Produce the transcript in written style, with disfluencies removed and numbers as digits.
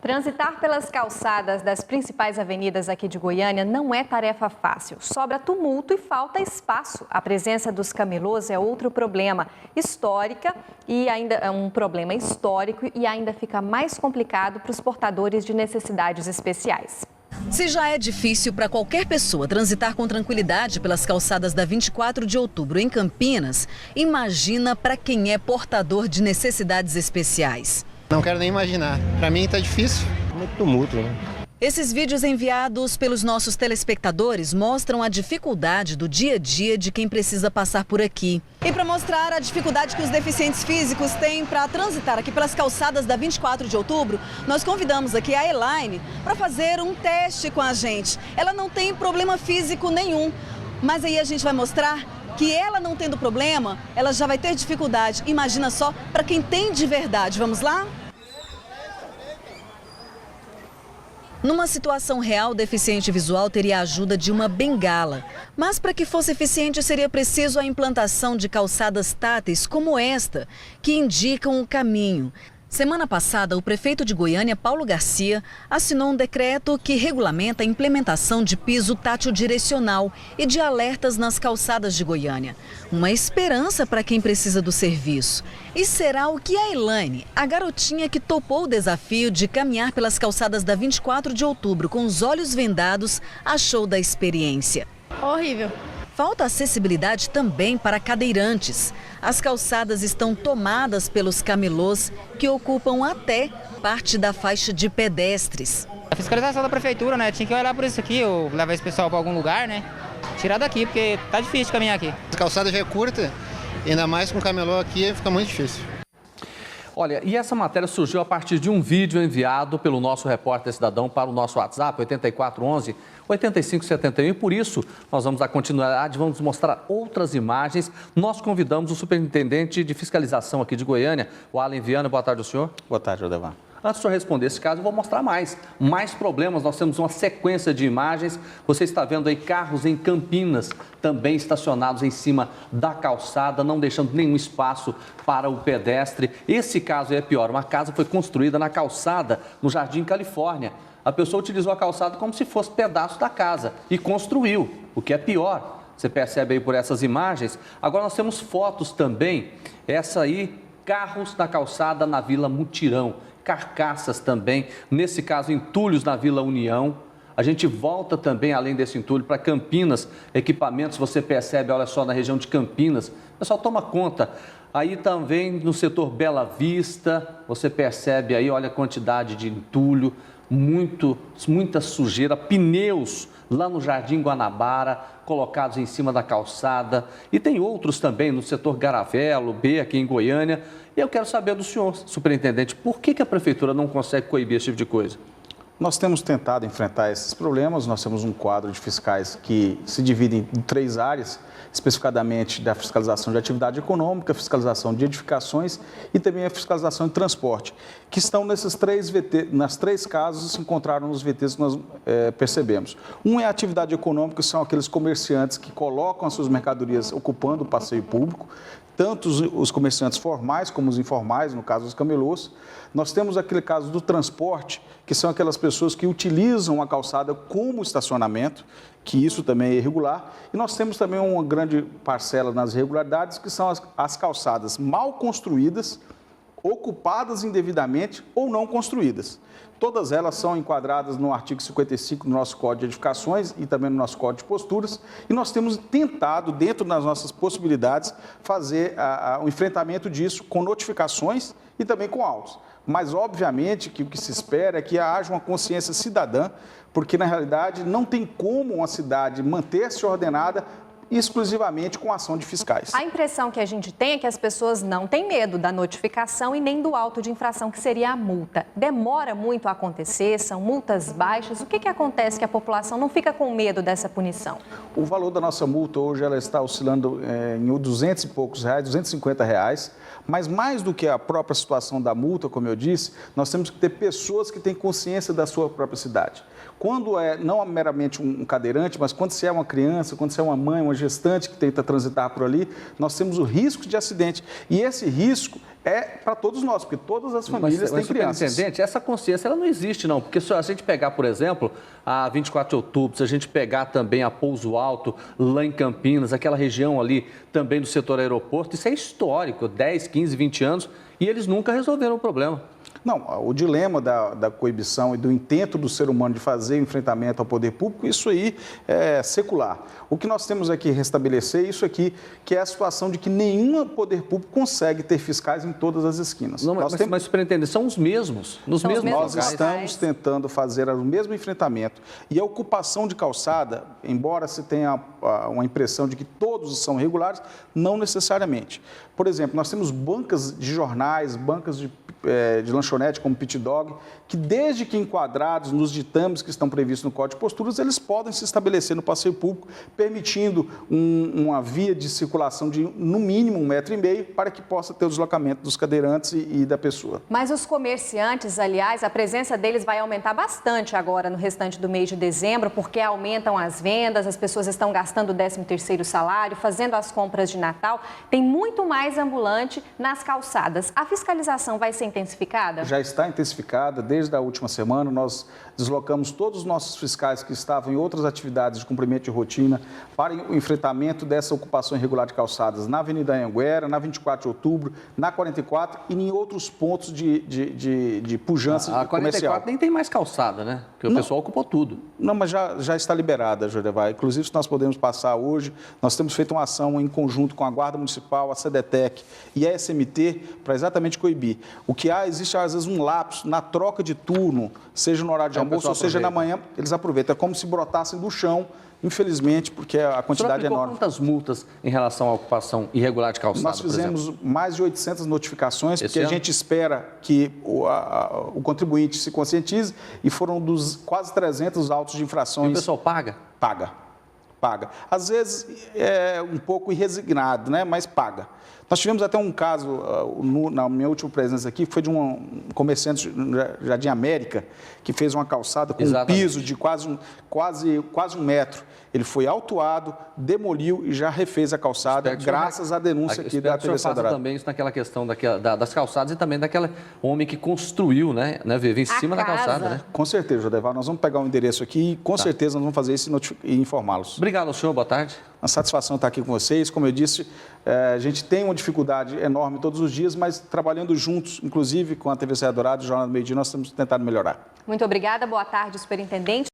Transitar pelas calçadas das principais avenidas aqui de Goiânia não é tarefa fácil. Sobra tumulto e falta espaço. A presença dos camelôs é outro problema histórico e ainda fica mais complicado para os portadores de necessidades especiais. Se já é difícil para qualquer pessoa transitar com tranquilidade pelas calçadas da 24 de outubro em Campinas, imagina para quem é portador de necessidades especiais. Não quero nem imaginar. Para mim tá difícil. Muito tumulto, né? Esses vídeos enviados pelos nossos telespectadores mostram a dificuldade do dia a dia de quem precisa passar por aqui. E para mostrar a dificuldade que os deficientes físicos têm para transitar aqui pelas calçadas da 24 de outubro, nós convidamos aqui a Elaine para fazer um teste com a gente. Ela não tem problema físico nenhum, mas aí a gente vai mostrar que ela não tendo problema, ela já vai ter dificuldade. Imagina só para quem tem de verdade. Vamos lá? Numa situação real, o deficiente visual teria a ajuda de uma bengala. Mas para que fosse eficiente, seria preciso a implantação de calçadas táteis como esta, que indicam o caminho. Semana passada, o prefeito de Goiânia, Paulo Garcia, assinou um decreto que regulamenta a implementação de piso tátil direcional e de alertas nas calçadas de Goiânia. Uma esperança para quem precisa do serviço. E será o que a Elaine, a garotinha que topou o desafio de caminhar pelas calçadas da 24 de outubro com os olhos vendados, achou da experiência. Horrível. Falta acessibilidade também para cadeirantes. As calçadas estão tomadas pelos camelôs que ocupam até parte da faixa de pedestres. A fiscalização da prefeitura, né? Tinha que olhar por isso aqui, ou levar esse pessoal para algum lugar, né? Tirar daqui, porque tá difícil caminhar aqui. A calçada já é curta, ainda mais com o camelô aqui, fica muito difícil. Olha, e essa matéria surgiu a partir de um vídeo enviado pelo nosso repórter cidadão para o nosso WhatsApp, 8411-8571. E por isso, nós vamos dar continuidade, vamos mostrar outras imagens. Nós convidamos o superintendente de fiscalização aqui de Goiânia, o Alan Viana. Boa tarde, ao senhor. Boa tarde, Odevan. Antes de o senhor responder esse caso, eu vou mostrar mais problemas. Nós temos uma sequência de imagens. Você está vendo aí carros em Campinas, também estacionados em cima da calçada, não deixando nenhum espaço para o pedestre. Esse caso é pior. Uma casa foi construída na calçada, no Jardim Califórnia. A pessoa utilizou a calçada como se fosse pedaço da casa e construiu, o que é pior. Você percebe aí por essas imagens. Agora nós temos fotos também. Essa aí, carros na calçada na Vila Mutirão. Carcaças também, nesse caso entulhos na Vila União. A gente volta também, além desse entulho, para Campinas, equipamentos, você percebe, olha só, na região de Campinas, o pessoal toma conta. Aí também no setor Bela Vista, você percebe aí, olha a quantidade de entulho, muita sujeira, pneus lá no Jardim Guanabara, colocados em cima da calçada. E tem outros também no setor Garavelo, B, aqui em Goiânia. E eu quero saber do senhor, superintendente, por que a prefeitura não consegue coibir esse tipo de coisa? Nós temos tentado enfrentar esses problemas, nós temos um quadro de fiscais que se divide em 3 áreas, especificadamente da fiscalização de atividade econômica, fiscalização de edificações e também a fiscalização de transporte, que estão nas 3 casos se encontraram nos VTs que nós percebemos. Um é a atividade econômica, que são aqueles comerciantes que colocam as suas mercadorias ocupando o passeio público, tanto os comerciantes formais como os informais, no caso dos camelôs. Nós temos aquele caso do transporte, que são aquelas pessoas que utilizam a calçada como estacionamento, que isso também é irregular. E nós temos também uma grande parcela nas irregularidades, que são as calçadas mal construídas, ocupadas indevidamente ou não construídas. Todas elas são enquadradas no artigo 55 do nosso Código de Edificações e também no nosso Código de Posturas. E nós temos tentado, dentro das nossas possibilidades, fazer o enfrentamento disso com notificações e também com autos. Mas, obviamente, que o que se espera é que haja uma consciência cidadã, porque, na realidade, não tem como uma cidade manter-se ordenada exclusivamente com ação de fiscais. A impressão que a gente tem é que as pessoas não têm medo da notificação e nem do auto de infração, que seria a multa. Demora muito a acontecer, são multas baixas. O que acontece que a população não fica com medo dessa punição? O valor da nossa multa hoje ela está oscilando em 200 e poucos reais, 250 reais. Mas mais do que a própria situação da multa, como eu disse, nós temos que ter pessoas que têm consciência da sua própria cidade. Quando é não é meramente um cadeirante, mas quando se é uma criança, quando se é uma mãe, uma gestante que tenta transitar por ali, nós temos o risco de acidente. E esse risco é para todos nós, porque todas as famílias têm crianças. Superintendente, essa consciência ela não existe, não. Porque se a gente pegar, por exemplo, a 24 de outubro, se a gente pegar também a Pouso Alto, lá em Campinas, aquela região ali também do setor aeroporto, isso é histórico, 10, 15, 20 anos, e eles nunca resolveram o problema. Não, o dilema da coibição e do intento do ser humano de fazer enfrentamento ao poder público, isso aí é secular. O que nós temos aqui restabelecer isso aqui, que é a situação de que nenhum poder público consegue ter fiscais em todas as esquinas. Não, mas superintendente, são os mesmos, nos São os mesmos mesmos locais. Nós estamos tentando fazer o mesmo enfrentamento. E a ocupação de calçada, embora se tenha uma impressão de que todos são irregulares, não necessariamente. Por exemplo, nós temos bancas de jornais, bancas de lanchonete como Pit Dog, que desde que enquadrados nos ditames que estão previstos no Código de Posturas, eles podem se estabelecer no passeio público, permitindo uma via de circulação de, no mínimo, 1,5 metro, para que possa ter o deslocamento dos cadeirantes e da pessoa. Mas os comerciantes, aliás, a presença deles vai aumentar bastante agora no restante do mês de dezembro, porque aumentam as vendas, as pessoas estão gastando o 13º salário, fazendo as compras de Natal. Tem muito mais ambulante nas calçadas. A fiscalização vai ser intensificada? Já está intensificada. Desde a última semana, nós deslocamos todos os nossos fiscais que estavam em outras atividades de cumprimento de rotina para o enfrentamento dessa ocupação irregular de calçadas na Avenida Anhanguera, na 24 de outubro, na 44 e em outros pontos de pujança A 44 comercial. nem tem mais calçada, né? Porque o pessoal ocupou tudo. Não, mas já está liberada, Jordevai. Inclusive, se nós podemos passar hoje, nós temos feito uma ação em conjunto com a Guarda Municipal, a SEDETEC e a SMT para exatamente coibir. O que existe às vezes um lapso na troca de turno, seja no horário de almoço ou seja na manhã, eles aproveitam. É como se brotassem do chão, infelizmente, porque a quantidade é enorme. Quantas multas em relação à ocupação irregular de calçada, Nós fizemos mais de 800 notificações, porque a gente espera que o contribuinte se conscientize, e foram dos quase 300 autos de infrações. E o pessoal paga? Paga. Às vezes é um pouco irresignado, né? Mas paga. Nós tivemos até um caso, na minha última presença aqui, que foi de um comerciante no Jardim América, que fez uma calçada com um piso de quase 1 metro. Ele foi autuado, demoliu e já refez a calçada, graças à denúncia aqui da TV Dourado. Também isso naquela questão das calçadas e também daquele homem que construiu, né, Vivi, em cima da calçada, né? Com certeza, Jordevai. Nós vamos pegar o endereço aqui e com certeza nós vamos fazer isso e informá-los. Obrigado, senhor. Boa tarde. Uma satisfação estar aqui com vocês. Como eu disse, a gente tem uma dificuldade enorme todos os dias, mas trabalhando juntos, inclusive com a TV Dourado e o Jornal do Meio Dia, nós estamos tentando melhorar. Muito obrigada. Boa tarde, superintendente.